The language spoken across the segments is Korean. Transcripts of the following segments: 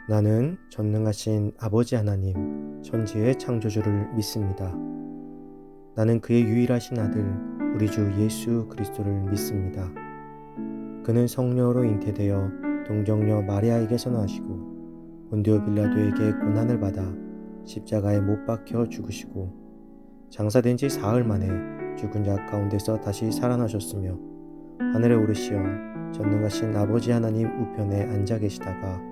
나는 전능하신 아버지 하나님, 천지의 창조주를 믿습니다. 나는 그의 유일하신 아들, 우리 주 예수 그리스도를 믿습니다. 그는 성령으로 잉태되어 동정녀 마리아에게서 나시고 본디오 빌라도에게 고난을 받아 십자가에 못 박혀 죽으시고 장사된 지 사흘 만에 죽은 자 가운데서 다시 살아나셨으며 하늘에 오르시어 전능하신 아버지 하나님 우편에 앉아 계시다가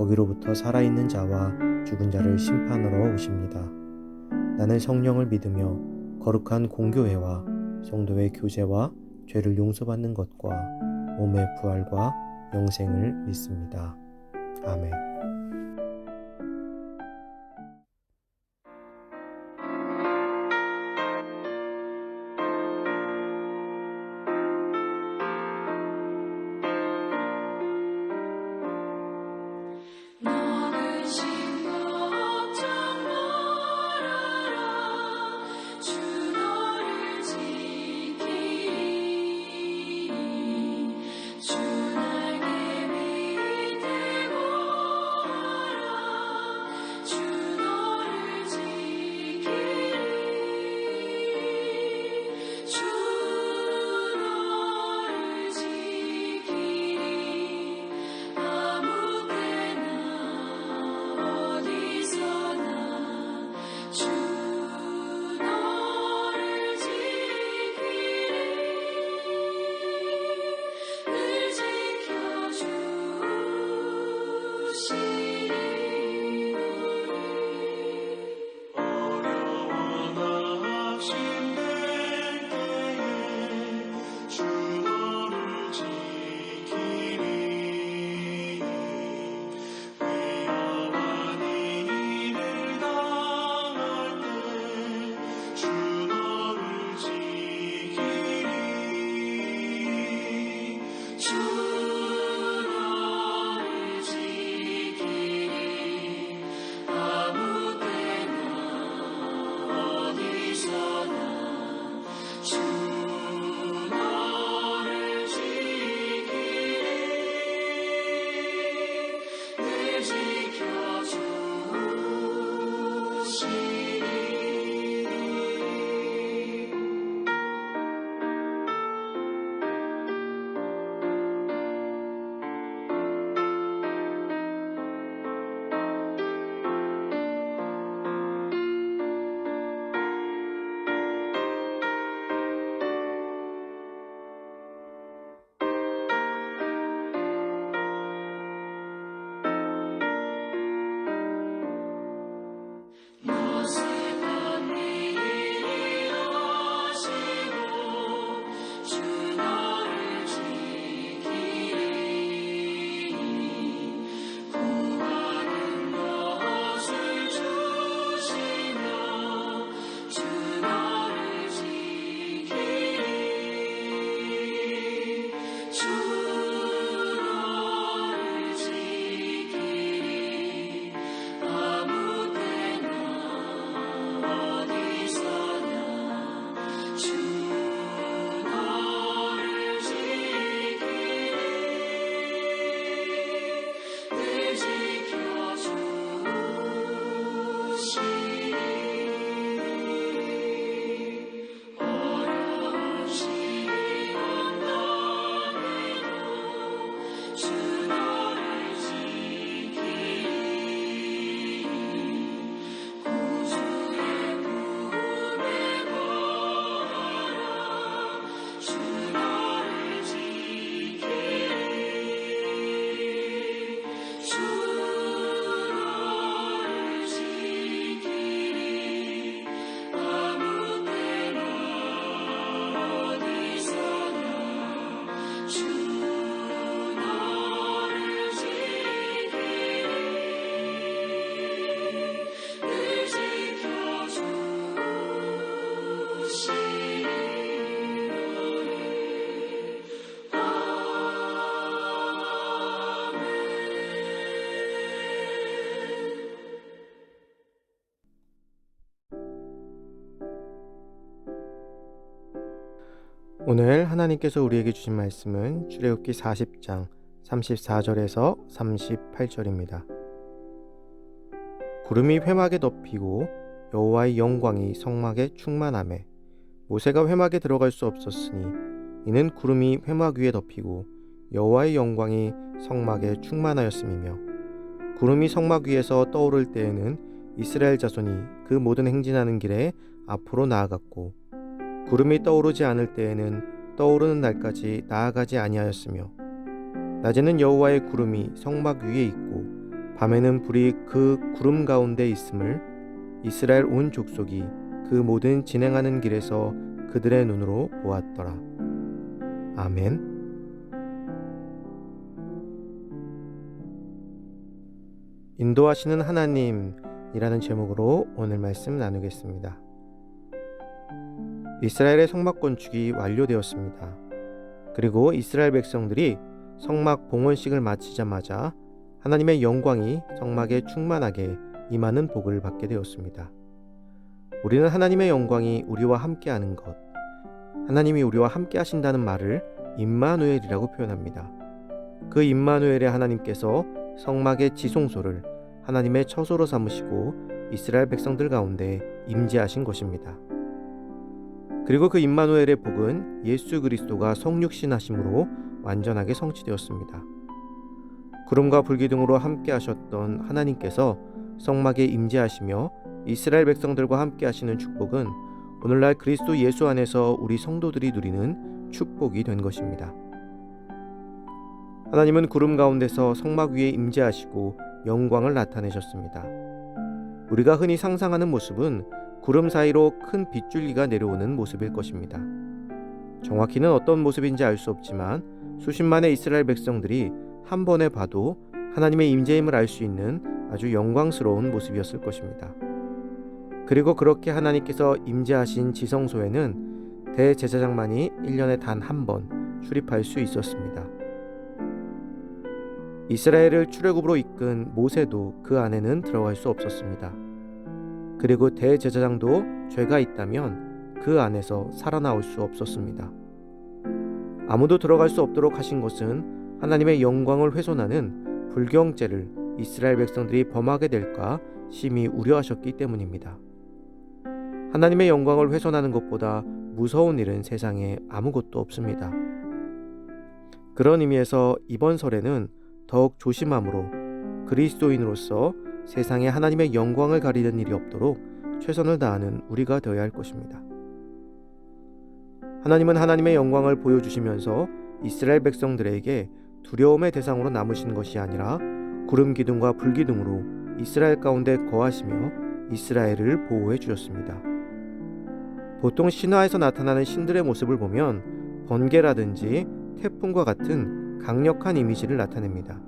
거기로부터 살아있는 자와 죽은 자를 심판하러 오십니다. 나는 성령을 믿으며 거룩한 공교회와 성도의 교제와 죄를 용서받는 것과 몸의 부활과 영생을 믿습니다. 아멘. 너는 신걱정 말아라 주 너를 지키리 주 날개 밑에 거하라 주 너를 지키리 주 너를 지키리 아무 때나 어디서나 주 너를 지키리 늘 지켜주시리 어려운 낙심될 때에 주 너를 지키리 위험한 일을 당할 때 주 너를 지키리 주 너를 지키리 아무 때나 어디서나 주 너를 지키리 늘 지켜주시리 어색한 일이 일어지고 주 너를 지키리 구하는 것을 주시며 주 너를 지키리 주 너를 지키리 아무 때나 어디서나 주 너를 지키리 늘 지켜주시리 어려운 시련 당해도 주 너를 지키리 구주의 품에 거하라 주 너를 지키리 주 너를 지키리 아무 때나 어디서나 주 너를 지키리 늘 지켜주시리 아멘. 오늘 하나님께서 우리에게 주신 말씀은 출애굽기 40장 34절에서 38절입니다. 구름이 회막에 덮이고 여호와의 영광이 성막에 충만하매 모세가 회막에 들어갈 수 없었으니 이는 구름이 회막 위에 덮이고 여호와의 영광이 성막에 충만하였음이며 구름이 성막 위에서 떠오를 때에는 이스라엘 자손이 그 모든 행진하는 길에 앞으로 나아갔고 구름이 떠오르지 않을 때에는 떠오르는 날까지 나아가지 아니하였으며 낮에는 여호와의 구름이 성막 위에 있고 밤에는 불이 그 구름 가운데 있음을 이스라엘 온 족속이 그 모든 진행하는 길에서 그들의 눈으로 보았더라. 아멘. 인도하시는 하나님이라는 제목으로 오늘 말씀 나누겠습니다. 이스라엘의 성막 건축이 완료되었습니다. 그리고 이스라엘 백성들이 성막 봉헌식을 마치자마자 하나님의 영광이 성막에 충만하게 임하는 복을 받게 되었습니다. 우리는 하나님의 영광이 우리와 함께하는 것, 하나님이 우리와 함께 하신다는 말을 임마누엘이라고 표현합니다. 그 임마누엘의 하나님께서 성막의 지성소를 하나님의 처소로 삼으시고 이스라엘 백성들 가운데 임재하신 것입니다. 그리고 그 임마누엘의 복은 예수 그리스도가 성육신하심으로 완전하게 성취되었습니다. 구름과 불기 등으로 함께 하셨던 하나님께서 성막에 임재하시며 이스라엘 백성들과 함께 하시는 축복은 오늘날 그리스도 예수 안에서 우리 성도들이 누리는 축복이 된 것입니다. 하나님은 구름 가운데서 성막 위에 임재하시고 영광을 나타내셨습니다. 우리가 흔히 상상하는 모습은 구름 사이로 큰 빗줄기가 내려오는 모습일 것입니다. 정확히는 어떤 모습인지 알 수 없지만 수십만의 이스라엘 백성들이 한 번에 봐도 하나님의 임재임을 알 수 있는 아주 영광스러운 모습이었을 것입니다. 그리고 그렇게 하나님께서 임재하신 지성소에는 대제사장만이 1년에 단 한 번 출입할 수 있었습니다. 이스라엘을 출애굽으로 이끈 모세도 그 안에는 들어갈 수 없었습니다. 그리고 대제사장도 죄가 있다면 그 안에서 살아나올 수 없었습니다. 아무도 들어갈 수 없도록 하신 것은 하나님의 영광을 훼손하는 불경죄를 이스라엘 백성들이 범하게 될까 심히 우려하셨기 때문입니다. 하나님의 영광을 훼손하는 것보다 무서운 일은 세상에 아무것도 없습니다. 그런 의미에서 이번 설에는 더욱 조심함으로 그리스도인으로서 세상에 하나님의 영광을 가리는 일이 없도록 최선을 다하는 우리가 되어야 할 것입니다. 하나님은 하나님의 영광을 보여주시면서 이스라엘 백성들에게 두려움의 대상으로 남으신 것이 아니라 구름 기둥과 불 기둥으로 이스라엘 가운데 거하시며 이스라엘을 보호해 주셨습니다. 보통 신화에서 나타나는 신들의 모습을 보면 번개라든지 태풍과 같은 강력한 이미지를 나타냅니다.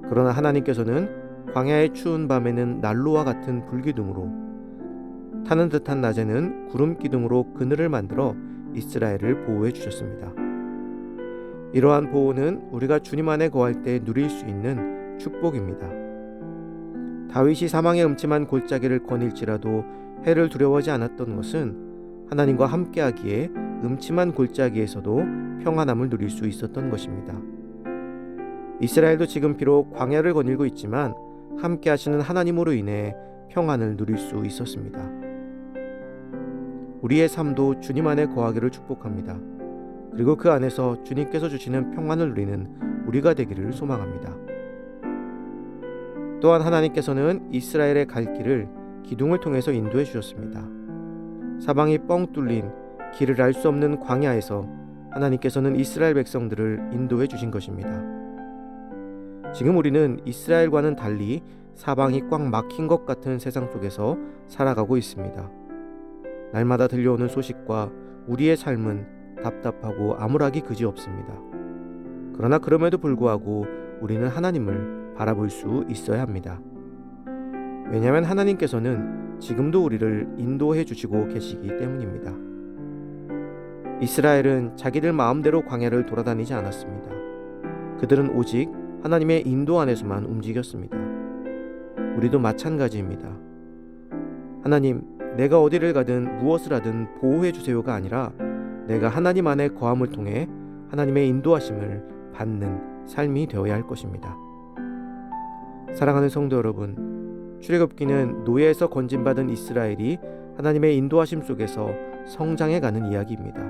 그러나 하나님께서는 광야의 추운 밤에는 난로와 같은 불기둥으로, 타는 듯한 낮에는 구름 기둥으로 그늘을 만들어 이스라엘을 보호해 주셨습니다. 이러한 보호는 우리가 주님 안에 거할 때 누릴 수 있는 축복입니다. 다윗이 사망의 음침한 골짜기를 거닐지라도 해를 두려워하지 않았던 것은 하나님과 함께하기에 음침한 골짜기에서도 평안함을 누릴 수 있었던 것입니다. 이스라엘도 지금 비록 광야를 거닐고 있지만 함께 하시는 하나님으로 인해 평안을 누릴 수 있었습니다. 우리의 삶도 주님 안에 거하기를 축복합니다. 그리고 그 안에서 주님께서 주시는 평안을 누리는 우리가 되기를 소망합니다. 또한 하나님께서는 이스라엘의 갈 길을 기둥을 통해서 인도해 주셨습니다. 사방이 뻥 뚫린 길을 알 수 없는 광야에서 하나님께서는 이스라엘 백성들을 인도해 주신 것입니다. 지금 우리는 이스라엘과는 달리 사방이 꽉 막힌 것 같은 세상 속에서 살아가고 있습니다. 날마다 들려오는 소식과 우리의 삶은 답답하고 암울하기 그지없습니다. 그러나 그럼에도 불구하고 우리는 하나님을 바라볼 수 있어야 합니다. 왜냐하면 하나님께서는 지금도 우리를 인도해 주시고 계시기 때문입니다. 이스라엘은 자기들 마음대로 광야를 돌아다니지 않았습니다. 그들은 오직 하나님의 인도 안에서만 움직였습니다. 우리도 마찬가지입니다. 하나님, 내가 어디를 가든 무엇을 하든 보호해 주세요가 아니라 내가 하나님 안에 거함을 통해 하나님의 인도하심을 받는 삶이 되어야 할 것입니다. 사랑하는 성도 여러분, 출애굽기는 노예에서 건진받은 이스라엘이 하나님의 인도하심 속에서 성장해가는 이야기입니다.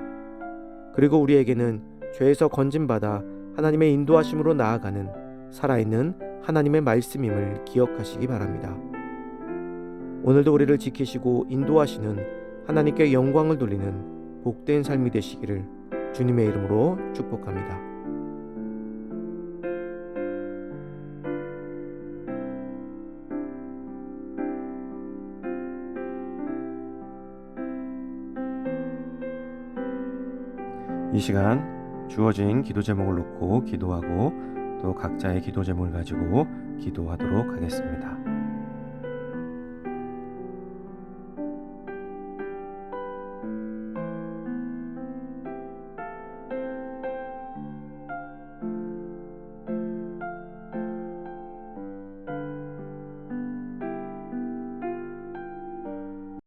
그리고 우리에게는 죄에서 건진받아 하나님의 인도하심으로 나아가는 살아있는 하나님의 말씀임을 기억하시기 바랍니다. 오늘도 우리를 지키시고 인도하시는 하나님께 영광을 돌리는 복된 삶이 되시기를 주님의 이름으로 축복합니다. 이 시간 주어진 기도 제목을 놓고 기도하고 또 각자의 기도 제목을 가지고 기도하도록 하겠습니다.